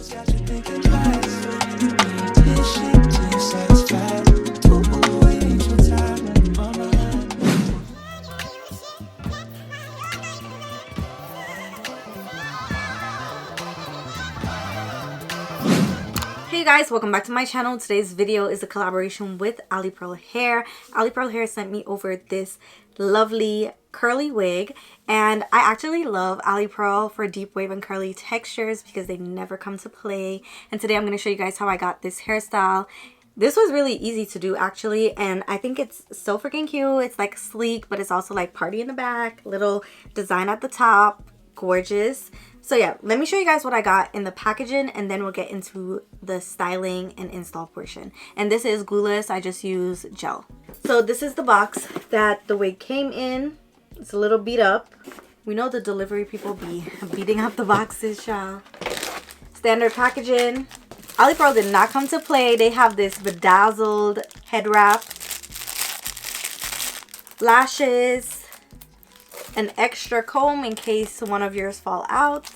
Hey guys, welcome back to my channel. Today's video is a collaboration with Alipearl Hair. Alipearl Hair sent me over this lovely curly wig, and I actually love Alipearl for deep wave and curly textures because they never come to play. And today I'm going to show you guys how I got this hairstyle. This was really easy to do actually, and I think it's so freaking cute. It's like sleek, but it's also like party in the back, little design at the top, gorgeous. So yeah, let me show you guys what I got in the packaging, and then we'll get into the styling and install portion. And this is glueless, I just use gel. So this is the box that the wig came in. It's a little beat up. We know the delivery people be beating up the boxes, y'all. Standard packaging. Alipearl did not come to play. They have this bedazzled head wrap, lashes, an extra comb in case one of yours fall out,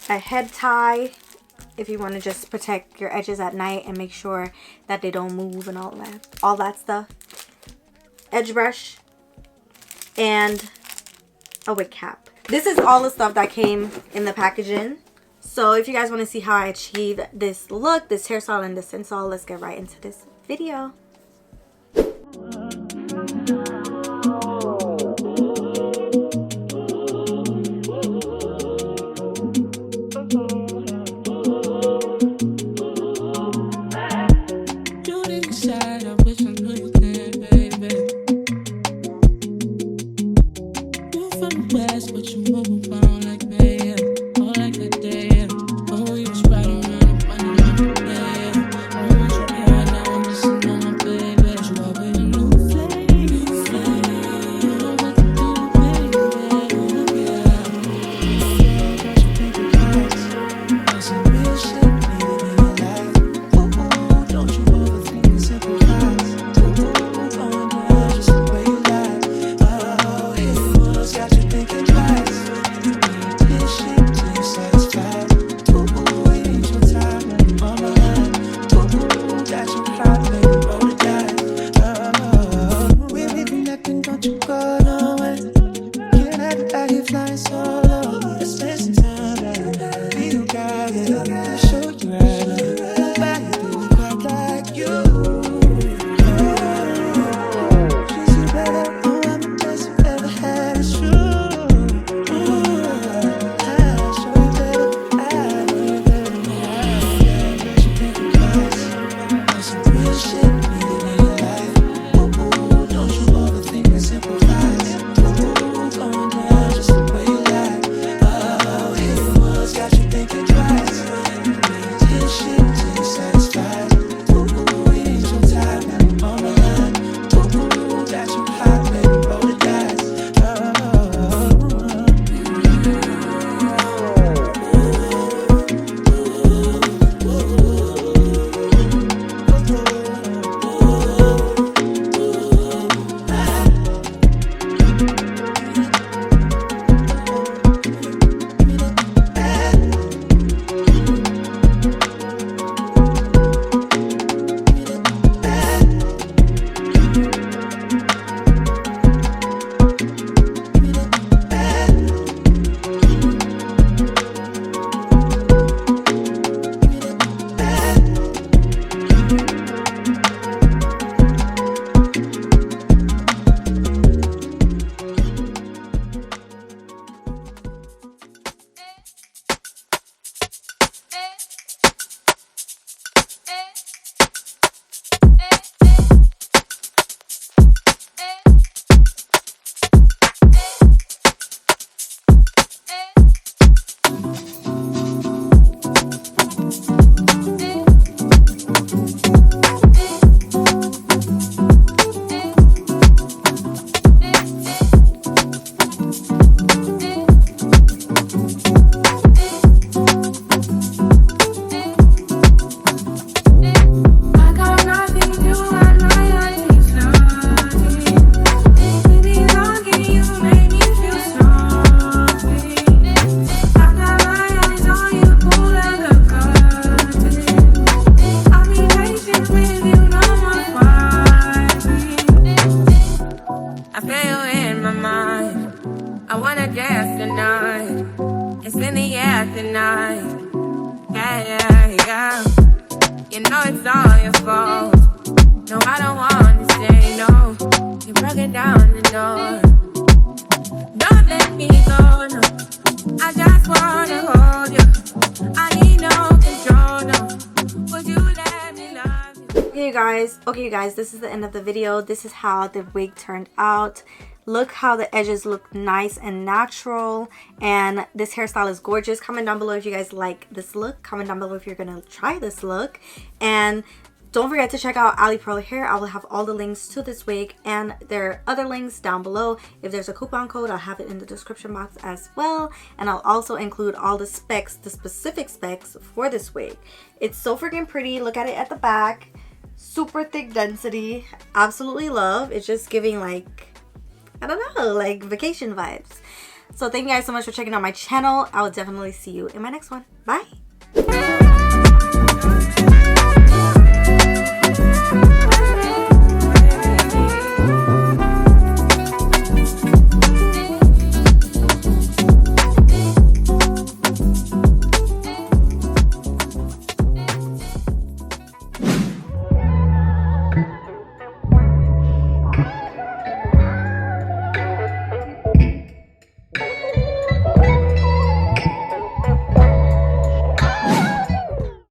a head tie if you want to just protect your edges at night and make sure that they don't move and all that stuff, edge brush, and a wig cap. This is all the stuff that came in the packaging. So if you guys want to see how I achieve this look, this hairstyle, and this install, let's get right into this video. yeah. You know it's all your fault. No, I don't want to say no. You're broken down the door. Don't let me go, no. I just wanna hold you. I need no control, no. Would you let me love you? Okay, you guys, this is the end of the video. This is how the wig turned out. Look how the edges look nice and natural, and this hairstyle is gorgeous. Comment down below if you guys like this look. Comment down below if you're gonna try this look, and don't forget to check out Alipearl hair. I will have all the links to this wig and there are other links down below. If there's a coupon code, I'll have it in the description box as well, and I'll also include all the specs, the specific specs for this wig. It's so freaking pretty. Look at it at the back. Super thick density. Absolutely love. It's just giving, like, I don't know, like vacation vibes. So thank you guys so much for checking out my channel. I will definitely see you in my next one. Bye.